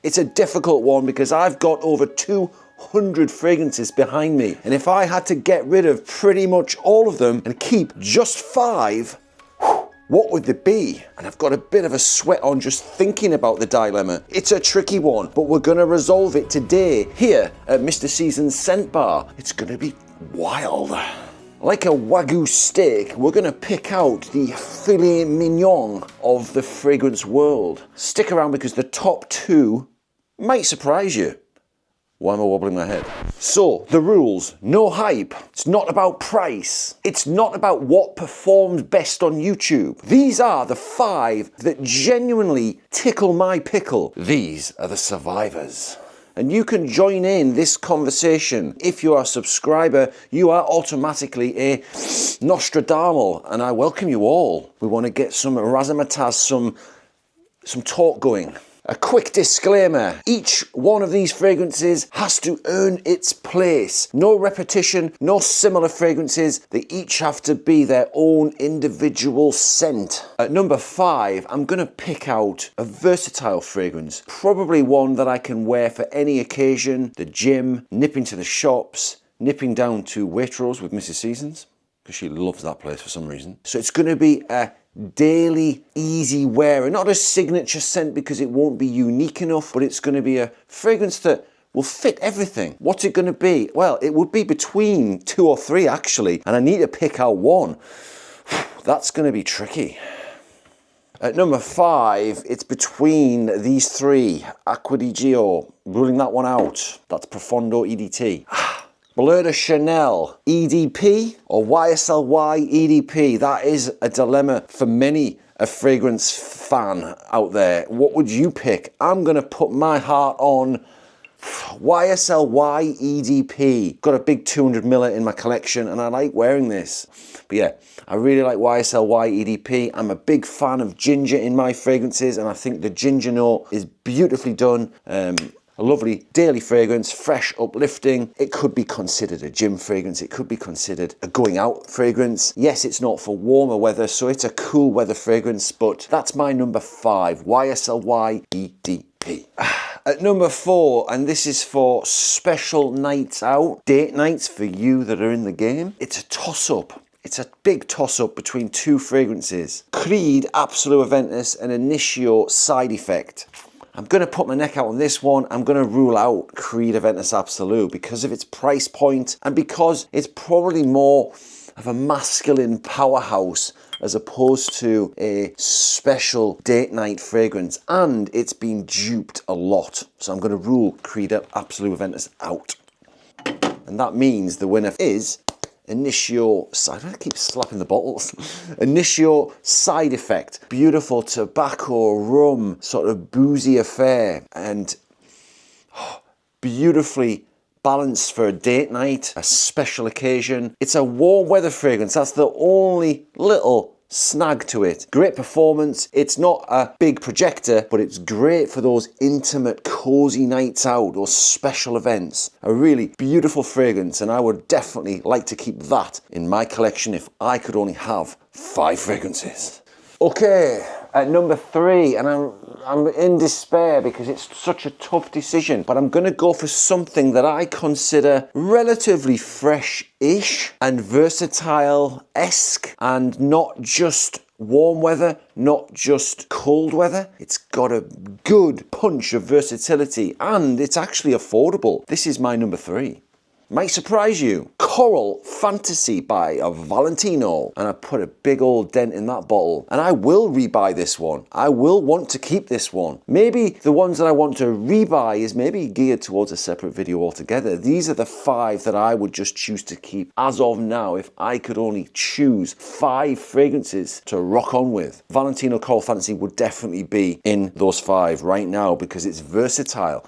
It's a difficult one because I've got over 200 fragrances behind me. And if I had to get rid of pretty much all of them and keep just 5, what would they be? And I've got a bit of a sweat on just thinking about the dilemma. It's a tricky one, but we're gonna resolve it today here at Mr. Season's Scent Bar. It's gonna be wild. Like a Wagyu steak, we're gonna pick out the filet mignon of the fragrance world. Stick around because the top 2 might surprise you. Why am I wobbling my head? So, the rules. No hype. It's not about price. It's not about what performed best on YouTube. These are the 5 that genuinely tickle my pickle. These are the survivors. And you can join in this conversation. If you are a subscriber, you are automatically a Nostradamus, and I welcome you all. We want to get some razzmatazz, some talk going. A quick disclaimer, each one of these fragrances has to earn its place. No repetition, no similar fragrances. They each have to be their own individual scent. At number 5, I'm gonna pick out a versatile fragrance. Probably one that I can wear for any occasion, the gym, nipping to the shops, nipping down to Waitrose with Mrs. Seasons, because she loves that place for some reason. So it's gonna be a daily easy wearer, not a signature scent because it won't be unique enough, but it's going to be a fragrance that will fit everything. What's it going to be? Well, it would be between 2 or 3 actually, and I need to pick out one. That's going to be tricky. At number 5, it's between these 3. Acqua di Gio, ruling that one out. That's Profondo EDT. Bleu de Chanel EDP or YSLY EDP. That is a dilemma for many a fragrance fan out there. What would you pick? I'm going to put my heart on YSLY EDP. Got a big 200ml in my collection and I like wearing this. But yeah, I really like YSLY EDP. I'm a big fan of ginger in my fragrances and I think the ginger note is beautifully done. A lovely daily fragrance, fresh, uplifting. It could be considered a gym fragrance. It could be considered a going out fragrance. Yes, it's not for warmer weather, so it's a cool weather fragrance, but that's my number 5, YSLY EDP. At number 4, and this is for special nights out, date nights for you that are in the game. It's a toss-up. It's a big toss-up between 2 fragrances. Creed Absolute Aventus and Initio Side Effect. I'm going to put my neck out on this one. I'm going to rule out Creed Aventus Absolute because of its price point and because it's probably more of a masculine powerhouse as opposed to a special date night fragrance, and it's been duped a lot. So I'm going to rule Creed Absolute Aventus out. And that means the winner is Initio, I don't keep slapping the bottles. Initio Side Effect. Beautiful tobacco, rum, sort of boozy affair. And beautifully balanced for a date night, a special occasion. It's a warm weather fragrance. That's the only little snag to it. Great performance. It's not a big projector, but it's great for those intimate, cozy nights out, those special events. A really beautiful fragrance, and I would definitely like to keep that in my collection if I could only have 5 fragrances. Okay, at number 3, and I'm in despair because it's such a tough decision, but I'm gonna go for something that I consider relatively fresh-ish and versatile-esque, and not just warm weather, not just cold weather. It's got a good punch of versatility, and it's actually affordable. This is my number 3. Might surprise you. Coral Fantasy by Valentino. And I put a big old dent in that bottle. And I will rebuy this one. I will want to keep this one. Maybe the ones that I want to rebuy is maybe geared towards a separate video altogether. These are the 5 that I would just choose to keep as of now if I could only choose 5 fragrances to rock on with. Valentino Coral Fantasy would definitely be in those 5 right now because it's versatile.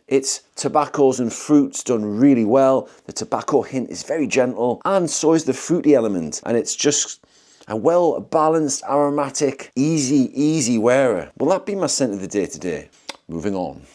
Its tobaccos and fruits done really well. The tobacco hint is very gentle, and so is the fruity element. And it's just a well-balanced, aromatic, easy wearer. Will that be my scent of the day today? Moving on.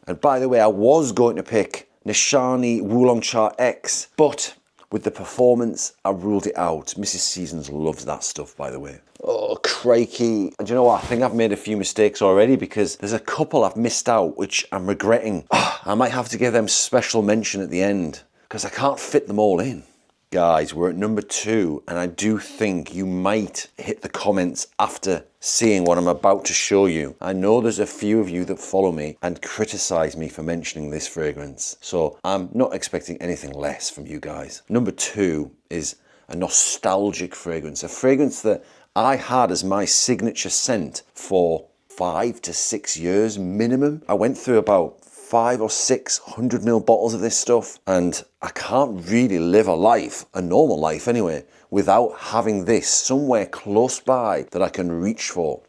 And by the way, I was going to pick Nishani Wulong Cha X, but with the performance, I ruled it out. Mrs. Seasons loves that stuff, by the way. Oh, crikey. And you know what? I think I've made a few mistakes already because there's a couple I've missed out, which I'm regretting. I might have to give them special mention at the end because I can't fit them all in. Guys, we're at number 2, and I do think you might hit the comments after seeing what I'm about to show you. I know there's a few of you that follow me and criticize me for mentioning this fragrance, so I'm not expecting anything less from you guys. Number 2 is a nostalgic fragrance, a fragrance that I had as my signature scent for 5 to 6 years minimum. I went through about 500 or 600 ml bottles of this stuff, and I can't really live a life, a normal life anyway, without having this somewhere close by that I can reach for.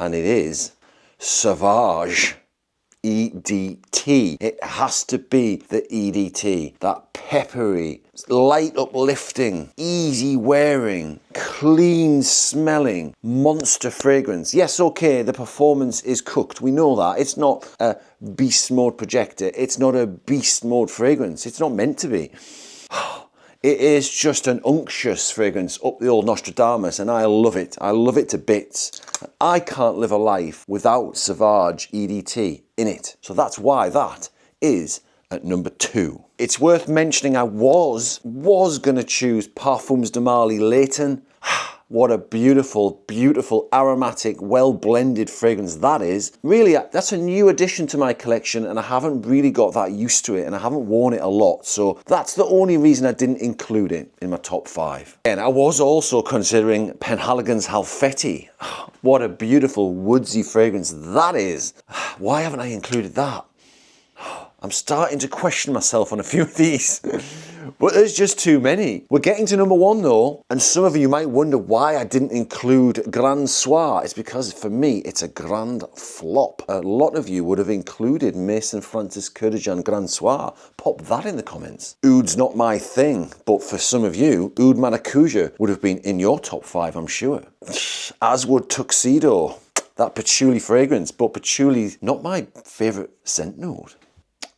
And it is Sauvage EDT. It has to be the EDT. That peppery, light uplifting, easy wearing, clean smelling, monster fragrance. Yes, okay, the performance is cooked. We know that. It's not a beast mode projector. It's not a beast mode fragrance. It's not meant to be. It is just an unctuous fragrance up the old Nostradamus, and I love it. I love it to bits. I can't live a life without Sauvage EDT in it. So that's why that is at number 2. It's worth mentioning I was going to choose Parfums de Marly Layton. What a beautiful, beautiful, aromatic, well-blended fragrance that is. Really, that's a new addition to my collection, and I haven't really got that used to it, and I haven't worn it a lot, so that's the only reason I didn't include it in my top 5. And I was also considering Penhaligon's Halfeti. What a beautiful, woodsy fragrance that is. Why haven't I included that? I'm starting to question myself on a few of these. But there's just too many. We're getting to number 1 though, and some of you might wonder why I didn't include Grand Soir. It's because for me, it's a grand flop. A lot of you would have included Mason Francis Kurkdjian Grand Soir. Pop that in the comments. Oud's not my thing, but for some of you, Oud Maracuja would have been in your top 5, I'm sure. As would Tuxedo, that patchouli fragrance, but patchouli's not my favorite scent note.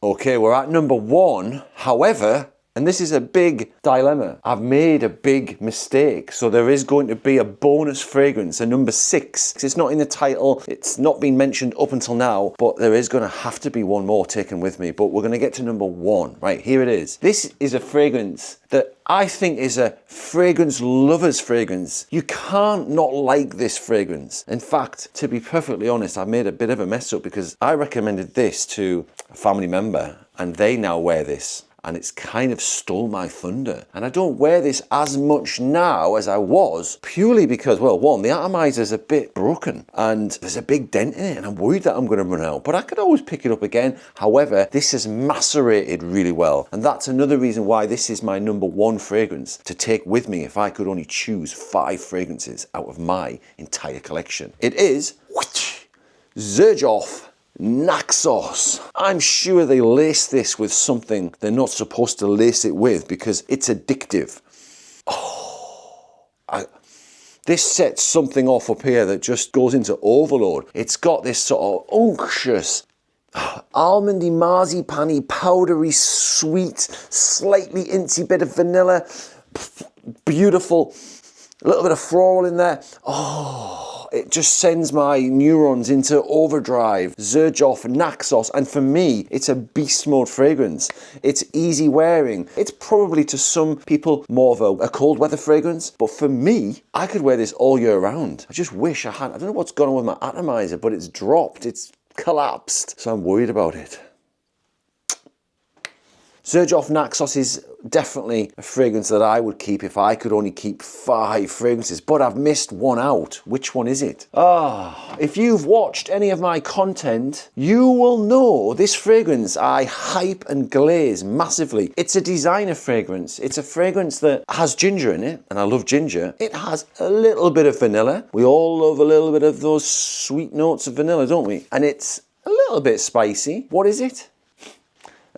Okay, we're at number 1. However, and this is a big dilemma. I've made a big mistake. So there is going to be a bonus fragrance, a number 6. It's not in the title. It's not been mentioned up until now, but there is going to have to be one more taken with me. But we're going to get to number 1. Right, here it is. This is a fragrance that I think is a fragrance lover's fragrance. You can't not like this fragrance. In fact, to be perfectly honest, I made a bit of a mess up because I recommended this to a family member and they now wear this. And it's kind of stole my thunder. And I don't wear this as much now as I was, purely because, well, 1, the atomizer's a bit broken and there's a big dent in it and I'm worried that I'm going to run out, but I could always pick it up again. However, this has macerated really well. And that's another reason why this is my number 1 fragrance to take with me if I could only choose 5 fragrances out of my entire collection. It is Xerjoff Naxos. I'm sure they lace this with something they're not supposed to lace it with because it's addictive. This sets something off up here that just goes into overload. It's got this sort of unctuous, almondy, marzipan-y, powdery, sweet, slightly incy bit of vanilla. Beautiful. A little bit of floral in there. It just sends my neurons into overdrive. Xerjoff Naxos, and for me, it's a beast mode fragrance. It's easy wearing. It's probably to some people more of a cold weather fragrance, but for me, I could wear this all year round. I just wish I had. I don't know what's gone on with my atomizer, but it's dropped. It's collapsed, so I'm worried about it. Xerjoff Naxos is definitely a fragrance that I would keep if I could only keep 5 fragrances, but I've missed one out. Which one is it? If you've watched any of my content, you will know this fragrance I hype and glaze massively. It's a designer fragrance. It's a fragrance that has ginger in it, and I love ginger. It has a little bit of vanilla. We all love a little bit of those sweet notes of vanilla, don't we? And it's a little bit spicy. What is it?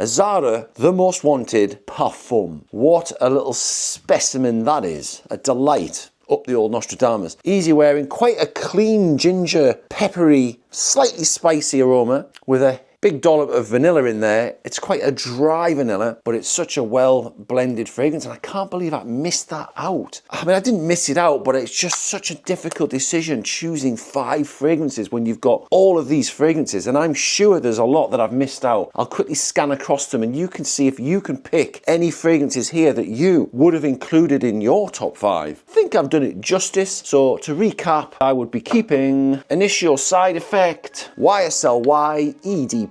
A Zara, the most wanted parfum. What a little specimen that is. A delight up the old Nostradamus. Easy wearing, quite a clean ginger, peppery, slightly spicy aroma with a Big dollop of vanilla in there. It's quite a dry vanilla, but it's such a well blended fragrance, and I can't believe I missed that out. I mean, I didn't miss it out, but it's just such a difficult decision choosing 5 fragrances when you've got all of these fragrances, and I'm sure there's a lot that I've missed out. I'll quickly scan across them and you can see if you can pick any fragrances here that you would have included in your top 5. I think I've done it justice. So to recap, I would be keeping Initial Side Effect, YSLY, EDP,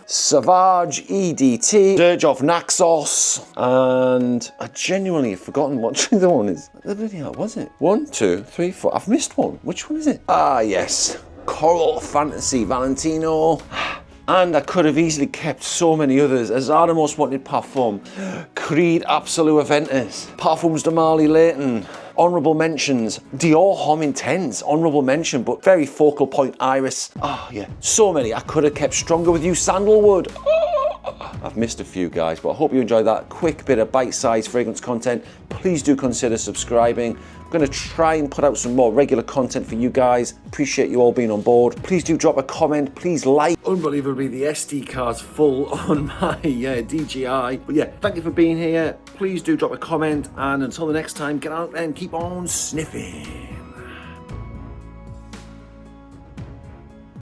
Savage, EDT, Surge of Naxos, and I genuinely have forgotten what the other one is. What the bloody hell was it? 1, 2, 3, 4. I've missed one. Which one is it? Ah, yes. Coral Fantasy Valentino. And I could have easily kept so many others. Azada Most Wanted Parfum, Creed Absolute Aventus, Parfums de Marley Leighton, honourable mentions, Dior Homme Intense, honourable mention, but very focal point Iris. Oh yeah, so many. I could have kept Stronger With You Sandalwood. I've missed a few, guys, but I hope you enjoyed that quick bit of bite-sized fragrance content. Please do consider subscribing. I'm going to try and put out some more regular content for you guys. Appreciate you all being on board. Please do drop a comment. Please like. Unbelievably, the SD card's full on my DJI. But yeah, thank you for being here. Please do drop a comment. And until the next time, get out there and keep on sniffing.